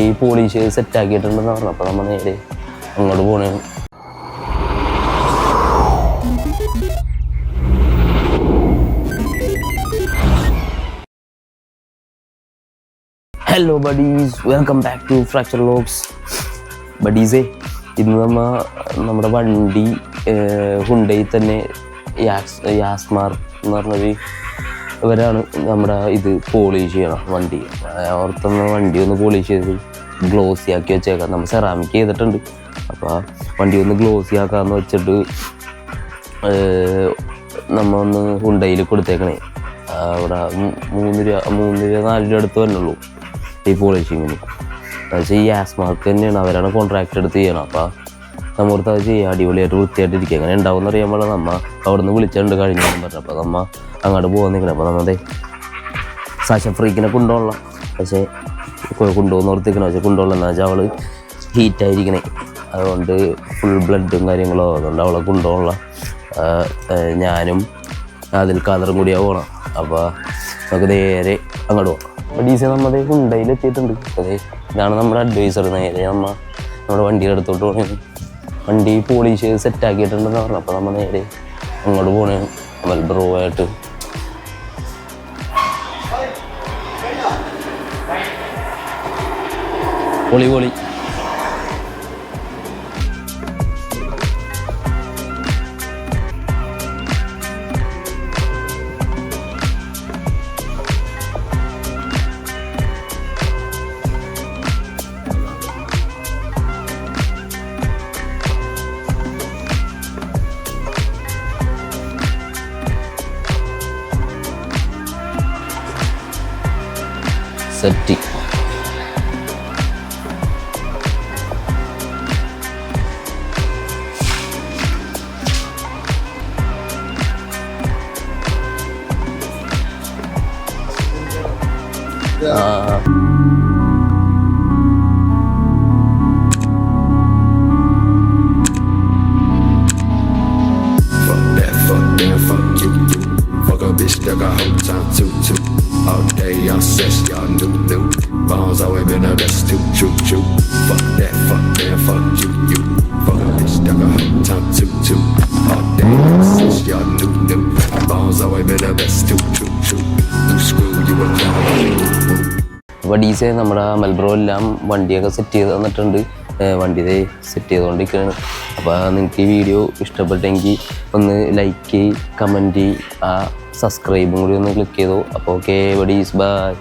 വണ്ടി പോളിഷ് സെറ്റാക്കിയിട്ടുണ്ടെന്ന് പറഞ്ഞു. അപ്പോൾ നമ്മൾ നേരെ അങ്ങോട്ട് പോകണേ. Hello buddies, welcome back to fracture vlogs. ബഡീസേ, ഇന്ന് നമ്മുടെ വണ്ടി ഹുണ്ടയിൽ തന്നെ യാസ്മാർ എന്ന് പറഞ്ഞൊരു ഇവരാണ് നമ്മുടെ ഇത് പോളിഷ് ചെയ്യണം വണ്ടി. ഓർത്തൊന്ന് വണ്ടി ഒന്ന് പോളിഷ് ചെയ്ത് ഗ്ലോസി ആക്കി വെച്ചേക്കാം. നമ്മൾ സെറാമിക് ചെയ്തിട്ടുണ്ട്. അപ്പോൾ വണ്ടി ഒന്ന് ഗ്ലോസി ആക്കാമെന്ന് വെച്ചിട്ട് നമ്മൾ ഒന്ന് ഹുണ്ടയിൽ കൊടുത്തേക്കണേ. അവിടെ 3 രൂപ 4 രൂപ അടുത്ത് വരുന്നുള്ളൂ ഈ പോളിഷിങ്ങിന്. എന്നുവെച്ചാൽ ഈ യാസ്മാർക്ക് തന്നെയാണ്, അവരാണ് കോൺട്രാക്ട് എടുത്ത് ചെയ്യണം. അപ്പോൾ നമ്മോർത്ത് അത് ചെയ്യുക, അടിപൊളിയായിട്ട് വൃത്തിയായിട്ടിരിക്കുക. അങ്ങനെ ഉണ്ടാവും എന്ന് അറിയുമ്പോൾ നമ്മൾ അവിടെ നിന്ന് വിളിച്ചിട്ടുണ്ട് കഴിഞ്ഞെന്ന് പറഞ്ഞു. അപ്പോൾ നമ്മൾ അങ്ങോട്ട് പോകാൻ നിൽക്കണം. അപ്പോൾ നമ്മുടെ സാശ ഫ്രീക്കിനെ കൊണ്ടുപോകണം. പക്ഷേ കൊണ്ടുപോകുന്ന ഓർത്തിക്കണം. പക്ഷേ കൊണ്ടുപോകണമെന്ന് വെച്ചാൽ അവൾ ഹീറ്റായിരിക്കണേ, അതുകൊണ്ട് ഫുൾ ബ്ലഡും കാര്യങ്ങളോ, അതുകൊണ്ട് അവളെ കൊണ്ടുപോകണം. ഞാനും അതിൽ കളറും കൂടിയാണ് പോകണം. അപ്പോൾ നമുക്ക് നേരെ അങ്ങോട്ട് പോകാം. അപ്പോൾ ഡീസൽ നമ്മുടെ ഹുണ്ടയിൽ എത്തിയിട്ടുണ്ട്. അതെ, ഇതാണ് നമ്മുടെ അഡ്വൈസർ. നേരെ നമ്മുടെ വണ്ടിയുടെ അടുത്തോട്ട് പോകണേ. വണ്ടി പോളിഷ് സെറ്റാക്കിയിട്ടുണ്ടെന്ന് പറഞ്ഞു. അപ്പോൾ നമ്മൾ നേരെ അങ്ങോട്ട് പോകണേ മൽബ്രോ ആയിട്ട്. പൊളി set. Stuck a whole time too. All day y'all sex, y'all new. Bones always been the best too. True. Fuck that, fuck you. Fuck a bitch, stuck a whole time too. All day y'all sex, y'all new. Bones always been the best too. True. New screw, you a clown. അപ്പോൾ ഡീസേ നമ്മുടെ മെൽബ്രോ എല്ലാം വണ്ടിയൊക്കെ set ചെയ്ത് തന്നിട്ടുണ്ട്. വണ്ടി set ചെയ്തുകൊണ്ടിരിക്കുകയാണ്. അപ്പോൾ നിങ്ങൾക്ക് ഈ വീഡിയോ ഇഷ്ടപ്പെട്ടെങ്കിൽ ഒന്ന് ലൈക്ക്, കമൻറ്റ്, സബ്സ്ക്രൈബും കൂടി ഒന്ന് ക്ലിക്ക് ചെയ്തോ. അപ്പോൾ ഓക്കെ ബഡീസ്, ബൈ.